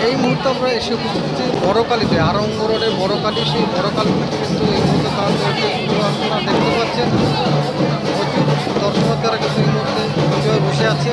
এই মুহূর্তে আমরা এসে উপস্থিত বড়কালীতে, আরঙ্গ রোডের বড়কালী। সেই বড়কালীতে কিন্তু এই মুহূর্তে কাজ হয়েছে। আপনারা দেখতে পাচ্ছেন প্রচুর দর্শনার্থীরা কিন্তু এই মুহূর্তে পুজোয় বসে আছে।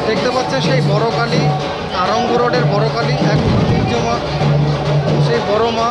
দেখতে পাচ্ছেন সেই বড়কালী, আরঙ্গ রোডের বড়কালী, এক ঐতিহ্যমা সেই বড় মা।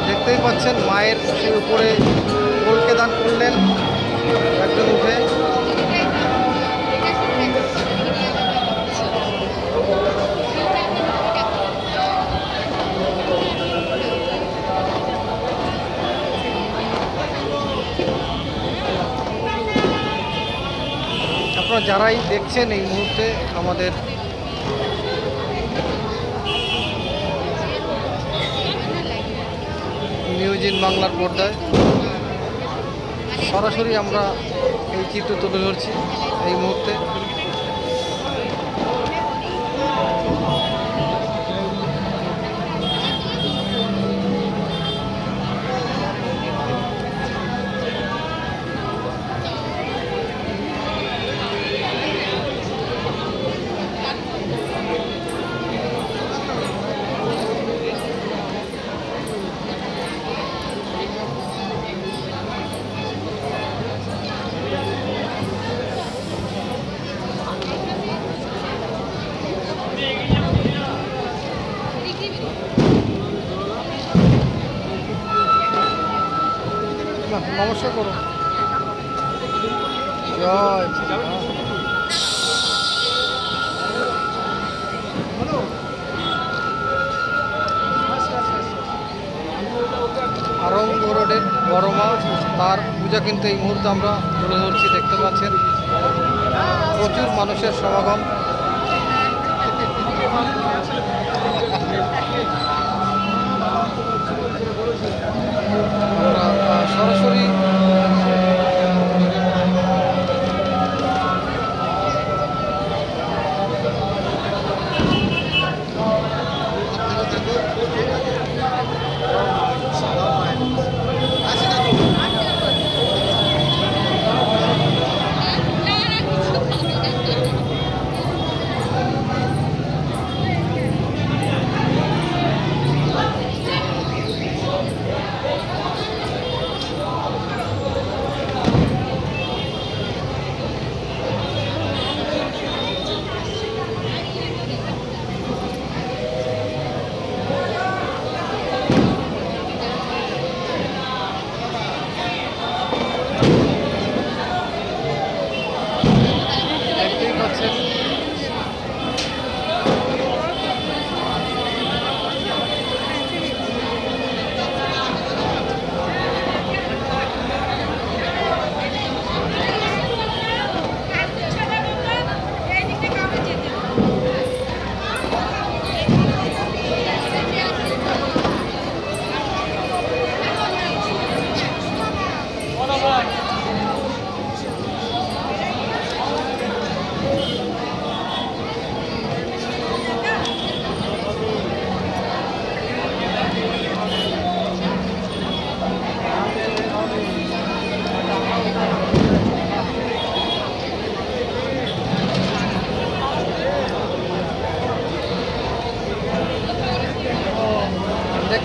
দেখতেই পাচ্ছেন মায়ের সেই উপরে কলকে দান করলেন একজন উঠে। আপনারা যারাই দেখছেন এই মুহূর্তে আমাদের নিউজ ইন বাংলার পর্দায় সরাসরি আমরা এই চিত্র তুলে ধরছি এই মুহূর্তে। নমস্কার করুন। জয় আরঙ্গ রোডের বড় মা, তার পূজা কিন্তু এই মুহূর্তে আমরা তুলে ধরছি। দেখতে পাচ্ছেন প্রচুর মানুষের সমাগম। আমরা সরাসরি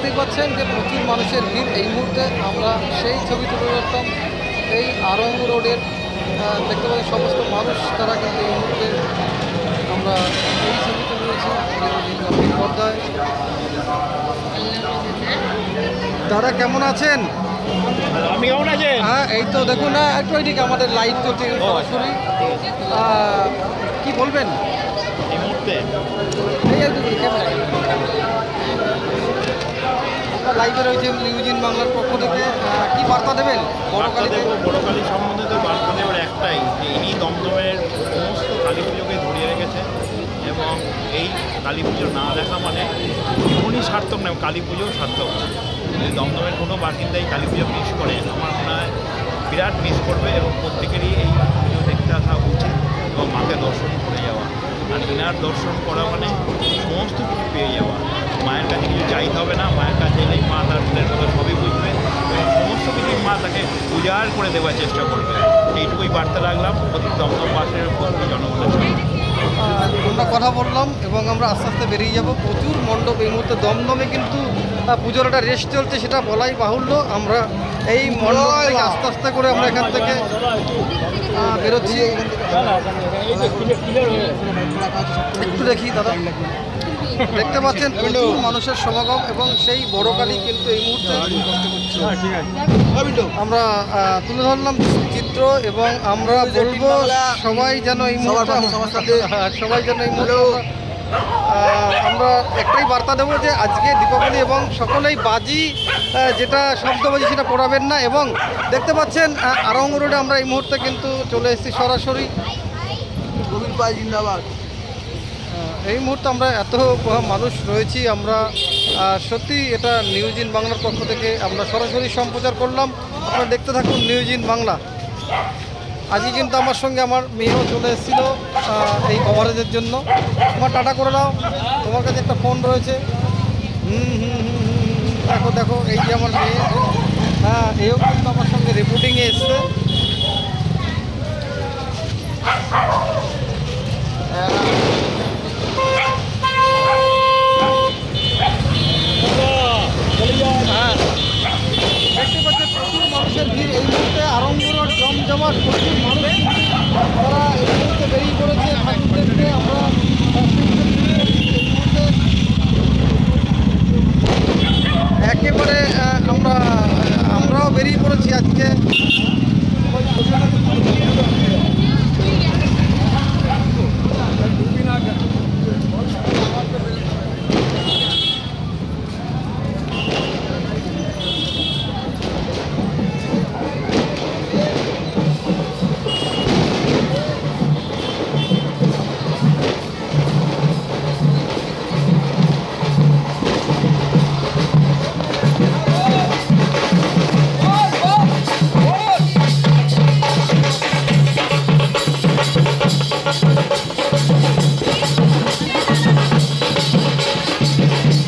দেখতেই পাচ্ছেন যে প্রচুর মানুষের ভিড়। এই মুহূর্তে আমরা সেই ছবি তুলে রাখতাম এই আরঙ্গ রোডের। দেখতে পাচ্ছি সমস্ত মানুষ তারা কিন্তু এই মুহূর্তে আমরা এই ছবি তুলে রয়েছি পর্দায়। দাদা কেমন আছেন? আপনি কেমন আছেন? হ্যাঁ এই তো দেখুন না একটু ওইদিকে আমাদের লাইভ চলছে সরাসরি। কি বলবেন এই মুহূর্তে? এই একটু ক্যামেরা লাইভে রয়েছে নিউজ ইন বাংলার পক্ষ থেকে। কি বার্তা দেবেন বড়কালীতে? বড়কালী সম্বন্ধে তো বার্তা দেওয়ার একটাই, যে ইনি দমদমের সমস্ত কালী পুজোকে ধরিয়ে রেখেছে এবং এই কালী পুজো না দেখা মানে জীবনই সার্থক নয়, কালী পুজোও সার্থক না। যদি দমদমের কোনো বাসিন্দাই কালী পুজো মিস করে আমার মনে হয় বিরাট মিস করবে, এবং প্রত্যেকেরই এই পুজো দেখতে আসা উচিত এবং মাকে দর্শন করে যাওয়া। আর ইনার দর্শন করা মানে সমস্ত কিছু পেয়ে যাওয়া। মায়ের কাছে কিছু চাইতে হবে না, মায়ের কাছে এলেই মা তার মনের কথা সবই বুঝবে এবং সমস্ত কিছুই মা তাকে উজাড় করে দেওয়ার চেষ্টা করবে। এইটুকুই বার্তা রাখলাম প্রতি দমদমবাসীর প্রতি জনগণের সাথে। আমরা কথা বললাম এবং আমরা আস্তে আস্তে বেরিয়ে যাব। প্রচুর মণ্ডপ এই মুহূর্তে দমদমে কিন্তু পুজোর একটা রেস্ট চলছে, সেটা বলাই বাহুল্য। আমরা এই মণ্ডপ থেকে আস্তে আস্তে করে আমরা এখান থেকে বেরোচ্ছি। একটু দেখি দাদা, দেখতে পাচ্ছেন প্রচুর মানুষের সমাগম এবং সেই বড়কালী কিন্তু এই মুহূর্তে আমরা তুলে ধরলাম চিত্র এবং আমরা বলবো সবাই যেন এই মুহূর্তে আমরা একটাই বার্তা দেবো যে আজকে দীপাবলি এবং সকলেই বাজি যেটা শব্দবাজি সেটা পড়াবেন না। এবং দেখতে পাচ্ছেন আরঙ্গ রোডে আমরা এই মুহূর্তে কিন্তু চলে এসেছি সরাসরি। গোবিন্দ পাল জিন্দাবাদ। এই মুহূর্তে আমরা এত মানুষ রয়েছি, আমরা সত্যি এটা নিউজ ইন বাংলার পক্ষ থেকে আমরা সরাসরি সম্প্রচার করলাম। আপনারা দেখতে থাকুন নিউজ ইন বাংলা। আজকে কিন্তু আমার সঙ্গে আমার মেয়েও চলে এসেছিলো এই কভারেজের জন্য। তোমার টাটা করে দাও, তোমার কাছে একটা ফোন রয়েছে। দেখো দেখো এই যে আমার মেয়ে, হ্যাঁ এও কিন্তু আমার সঙ্গে রিপোর্টিংয়ে এসছে। দেখতে পাচ্ছেন প্রচুর মানুষের ভিড় এই মুহূর্তে আরঙ্গ রোড জমজমাট। প্রচুর মানুষ তারা এই মুহূর্তে বেরিয়ে পড়েছে ঠাকুর দেখতে। আমরা একেবারে আমরাও বেরিয়ে পড়েছি আজকে।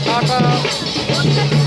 টাটা।